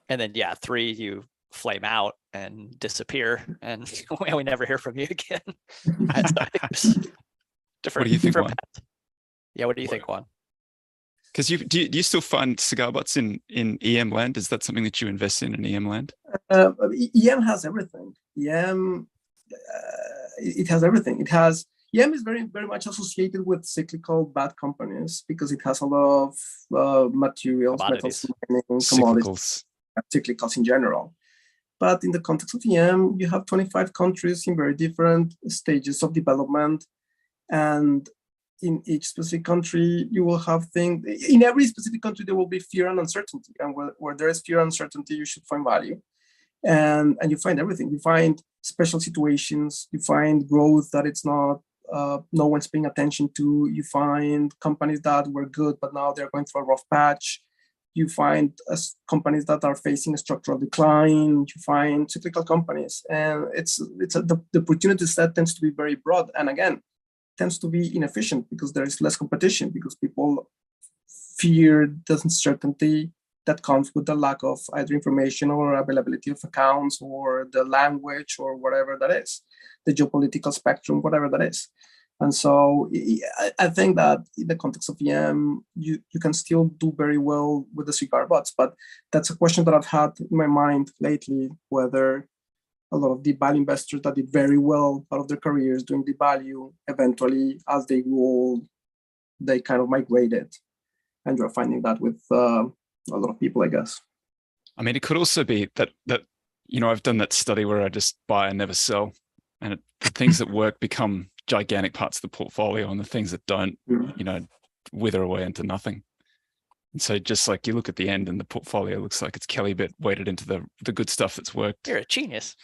then, yeah, three, you flame out and disappear and we never hear from you again. I think What do you think, Juan? paths. Yeah, what do you think, Juan? Because do you still find cigar butts in EM land? Is that something that you invest in EM land? EM has everything. EM, it has everything. EM is very, very much associated with cyclical bad companies because it has a lot of materials, metals, mining, commodities, cyclicals in general. But in the context of EM, you have 25 countries in very different stages of development. And in each specific country, you will have things. In every specific country, there will be fear and uncertainty. And where there is fear and uncertainty, you should find value. And you find everything. You find special situations. You find growth that it's not, no one's paying attention to. You find companies that were good, but now they're going through a rough patch. You find companies that are facing a structural decline. You find cyclical companies. And the opportunity set tends to be very broad. And again, tends to be inefficient because there is less competition, because people fear the uncertainty that comes with the lack of either information or availability of accounts or the language or whatever that is, the geopolitical spectrum, whatever that is. And so I think that in the context of EM, you can still do very well with the cigar butts, but that's a question that I've had in my mind lately, whether a lot of deep value investors that did very well out of their careers doing deep value, eventually, as they grew old, they kind of migrated. And you're finding that with a lot of people, I guess. I mean, it could also be that I've done that study where I just buy and never sell, and the things that work become gigantic parts of the portfolio, and the things that don't, wither away into nothing. And so just like you look at the end and the portfolio looks like it's Kelly bit weighted into the good stuff that's worked. You're a genius.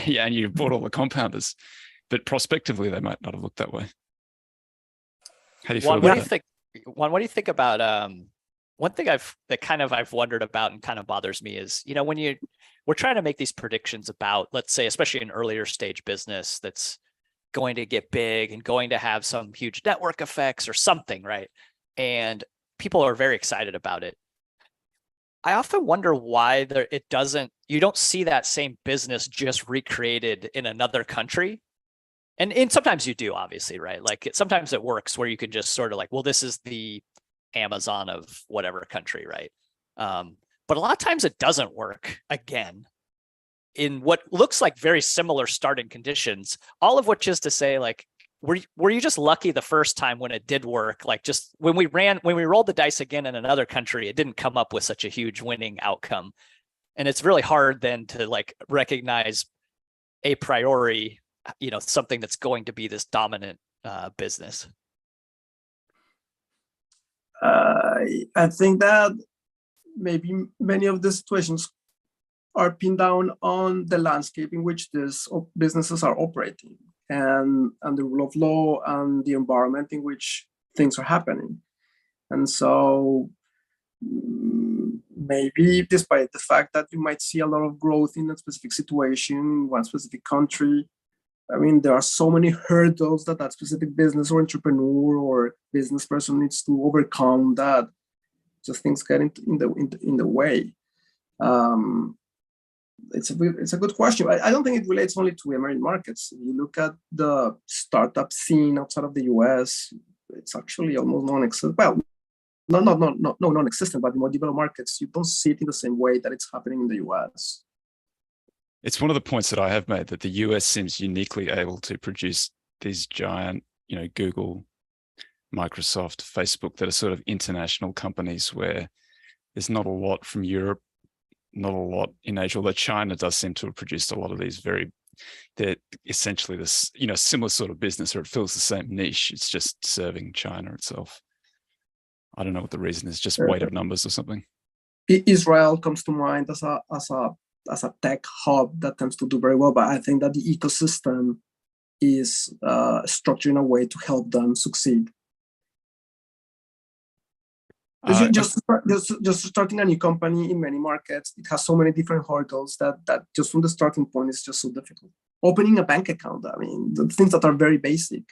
Yeah, and you bought all the compounders, but prospectively they might not have looked that way. How do you feel about that? What do you think about one thing I've wondered about and kind of bothers me is, when we're trying to make these predictions about, let's say, especially an earlier stage business that's going to get big and going to have some huge network effects or something, right? And people are very excited about it. I often wonder why you don't see that same business just recreated in another country. And sometimes you do, obviously, right? Like sometimes it works where you can just sort of like, well, this is the Amazon of whatever country, right? But a lot of times it doesn't work again in what looks like very similar starting conditions, all of which is to say, like, were you just lucky the first time when it did work? Like just when we rolled the dice again in another country, it didn't come up with such a huge winning outcome. And it's really hard then to like recognize a priori, something that's going to be this dominant business. I think that maybe many of the situations are pinned down on the landscape in which these businesses are operating, and the rule of law and the environment in which things are happening. And so maybe despite the fact that you might see a lot of growth in a specific situation, in one specific country, I mean, there are so many hurdles that specific business or entrepreneur or business person needs to overcome that just things get in the way. It's a good question. I don't think it relates only to emerging markets. If you look at the startup scene outside of the US, it's actually almost non-existent. Well, not non-existent, but in more developed markets, you don't see it in the same way that it's happening in the US. It's one of the points that I have made, that the US seems uniquely able to produce these giant, Google, Microsoft, Facebook, that are sort of international companies where there's not a lot from Europe not a lot in Asia, although China does seem to have produced a lot of these they're essentially this, similar sort of business, or it fills the same niche. It's just serving China itself. I don't know what the reason is, just weight of numbers or something. Israel comes to mind as a tech hub that tends to do very well, but I think that the ecosystem is structured in a way to help them succeed. Just starting a new company in many markets, it has so many different hurdles that just from the starting point is just so difficult. Opening a bank account, I mean, the things that are very basic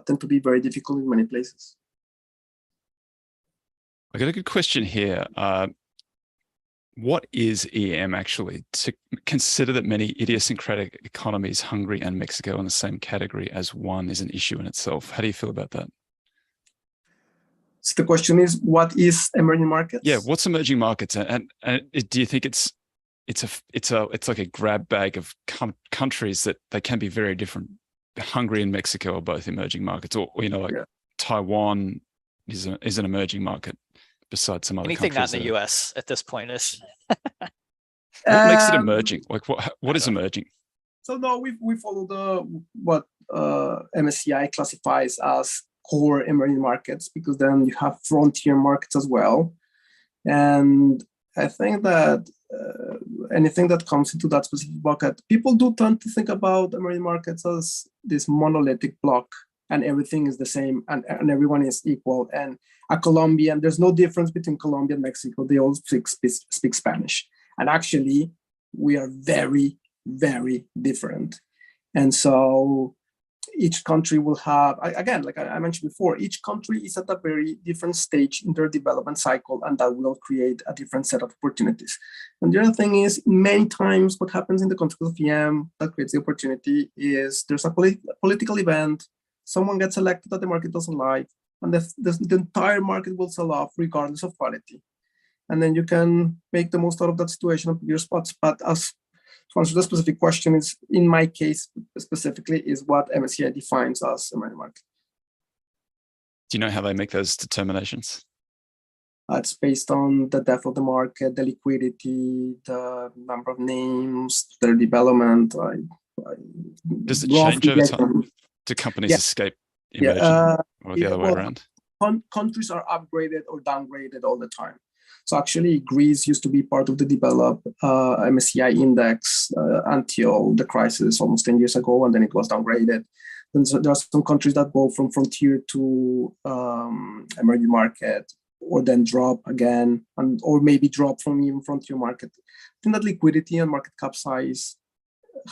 tend to be very difficult in many places. I got a good question here. What is EM actually? To consider that many idiosyncratic economies, Hungary and Mexico, in the same category as one is an issue in itself. How do you feel about that? So the question is, what is emerging markets? Yeah, what's emerging markets, and do you think it's like a grab bag of countries that they can be very different? Hungary and Mexico are both emerging markets, or Taiwan is an emerging market besides some other anything countries. Anything not in the US at this point is. What makes it emerging? Like what is emerging? So no, we follow what MSCI classifies as core emerging markets, because then you have frontier markets as well. And I think that anything that comes into that specific bucket, people do tend to think about emerging markets as this monolithic block, and everything is the same, and everyone is equal. And a Colombian, there's no difference between Colombia and Mexico. They all speak Spanish. And actually, we are very, very different. And so each country will have, again, like I mentioned before, each country is at a very different stage in their development cycle, and that will create a different set of opportunities. And the other thing is, many times what happens in the context of EM that creates the opportunity is there's a political event, someone gets elected that the market doesn't like, and the entire market will sell off regardless of quality. And then you can make the most out of that situation and your spots. But as to answer the specific question, is in my case specifically is what MSCI defines as emerging market. Do you know how they make those determinations? It's based on the depth of the market, the liquidity, the number of names, their development. Does it change over time? Do companies escape emerging or the other way around? Countries are upgraded or downgraded all the time. So actually, Greece used to be part of the developed MSCI index until the crisis almost 10 years ago, and then it was downgraded. And so there are some countries that go from frontier to emerging market, or then drop again, or maybe drop from even frontier market. I think that liquidity and market cap size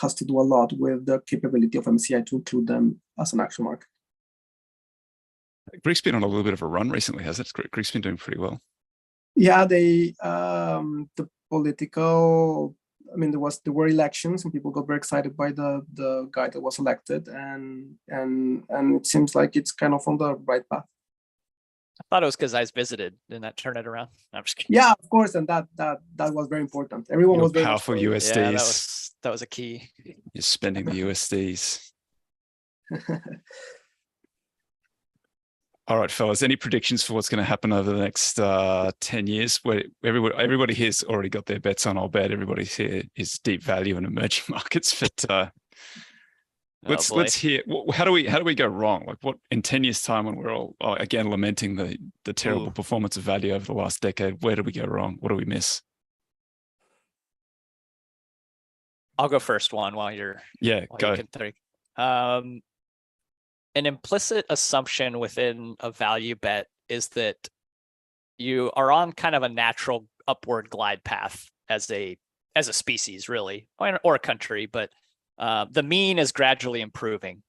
has to do a lot with the capability of MSCI to include them as an actual market. Greece's been on a little bit of a run recently, has it? Greece's been doing pretty well. Yeah, the political, I mean, there were elections and people got very excited by the guy that was elected, and it seems like it's kind of on the right path. I thought it was because I visited. Didn't that turn it around? No, I'm just kidding. Yeah, of course, and that was very important. Everyone was very powerful USDs. Yeah, that was a key. You're spending the USDs. All right, fellas, any predictions for what's going to happen over the next 10 years? Where everybody here's already got their bets on. I'll bet everybody here is deep value in emerging markets. But let's hear. How do we go wrong? Like, what in 10 years' time, when we're all again lamenting the terrible performance of value over the last decade? Where do we go wrong? What do we miss? I'll go first one while you're go. An implicit assumption within a value bet is that you are on kind of a natural upward glide path as a species, really, or a country, but the mean is gradually improving.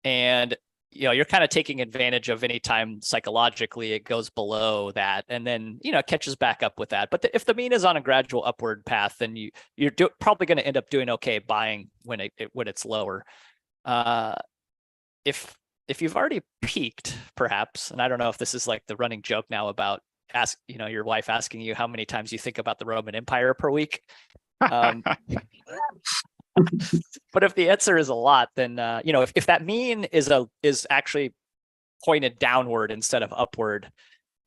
And you're kind of taking advantage of any time psychologically it goes below that, and then it catches back up with that. But if the mean is on a gradual upward path, then you're probably going to end up doing okay buying when it's lower. If you've already peaked, perhaps, and I don't know if this is like the running joke now about your wife asking you how many times you think about the Roman Empire per week. But if the answer is a lot, then if that mean is actually pointed downward instead of upward,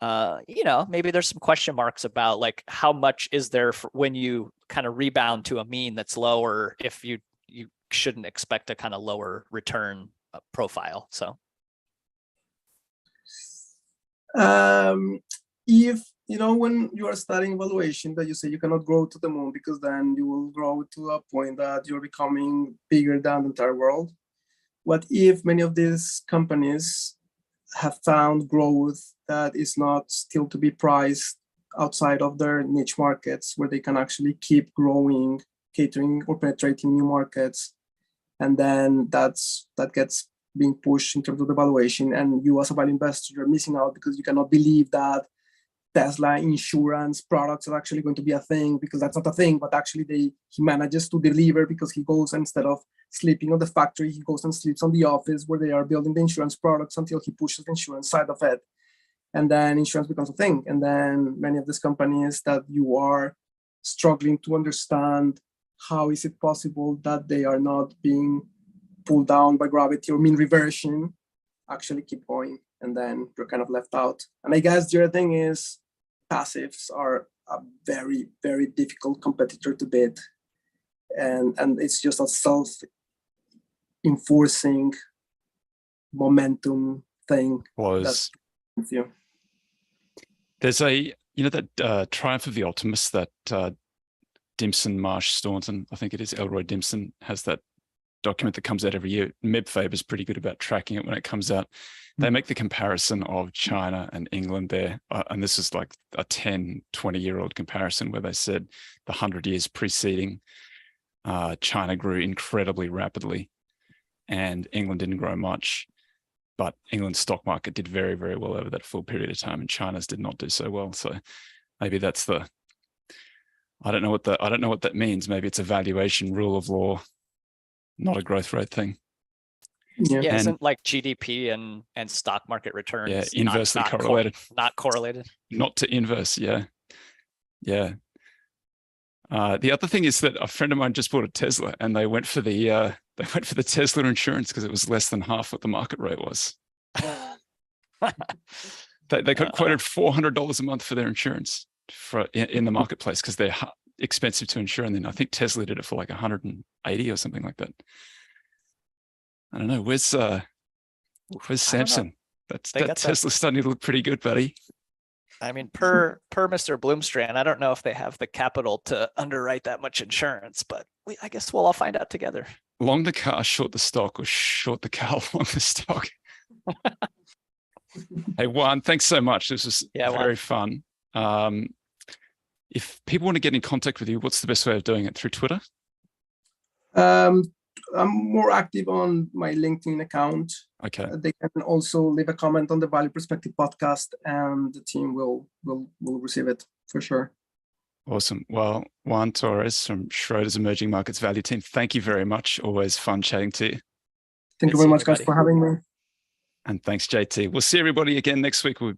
maybe there's some question marks about like how much is there for when you kind of rebound to a mean that's lower, if you shouldn't expect a kind of lower return profile. So if when you are studying valuation, that you say you cannot grow to the moon because then you will grow to a point that you're becoming bigger than the entire world. What if many of these companies have found growth that is not still to be priced outside of their niche markets, where they can actually keep growing, catering or penetrating new markets, and then that gets being pushed in terms of the valuation, and you as a value investor, you're missing out because you cannot believe that Tesla insurance products are actually going to be a thing, because that's not a thing, but actually he manages to deliver, because he goes, instead of sleeping on the factory, he goes and sleeps on the office where they are building the insurance products until he pushes the insurance side of it. And then insurance becomes a thing. And then many of these companies that you are struggling to understand, how is it possible that they are not being pulled down by gravity or mean reversion, actually keep going, and then you're kind of left out. And I guess the other thing is passives are a very, very difficult competitor to beat. And it's just a self-enforcing momentum thing. There's that Triumph of the Optimist, that Dimson, Marsh, Staunton, I think it is Elroy Dimson, has that document that comes out every year. MebFab is pretty good about tracking it when it comes out. They make the comparison of China and England there. And this is like a 10, 20-year-old comparison, where they said the 100 years preceding, China grew incredibly rapidly and England didn't grow much. But England's stock market did very, very well over that full period of time, and China's did not do so well. So maybe that's I don't know what that means. Maybe it's a valuation rule of law, not a growth rate thing. Yeah, isn't like GDP and stock market returns inversely correlated? Not correlated. Not to inverse, yeah. The other thing is that a friend of mine just bought a Tesla, and they went for the Tesla insurance because it was less than half what the market rate was. They got quoted $400 a month for their insurance in the marketplace, because they're expensive to insure. And then I think Tesla did it for like 180 or something like that. I don't know. Where's Samson? That Tesla's starting to look pretty good, buddy. I mean, per Mr. Bloomstrand, I don't know if they have the capital to underwrite that much insurance, but I guess we'll all find out together. Long the car, short the stock, or short the car, long the stock. Hey, Juan, thanks so much. This was very fun. If people want to get in contact with you, what's the best way of doing it? Through Twitter? I'm more active on my LinkedIn account. Okay. They can also leave a comment on the Value Perspective podcast, and the team will receive it for sure. Awesome. Well, Juan Torres from Schroeder's Emerging Markets Value Team, thank you very much. Always fun chatting to you. Thank you very much, guys, for having me. And thanks, JT. We'll see everybody again next week. We'll be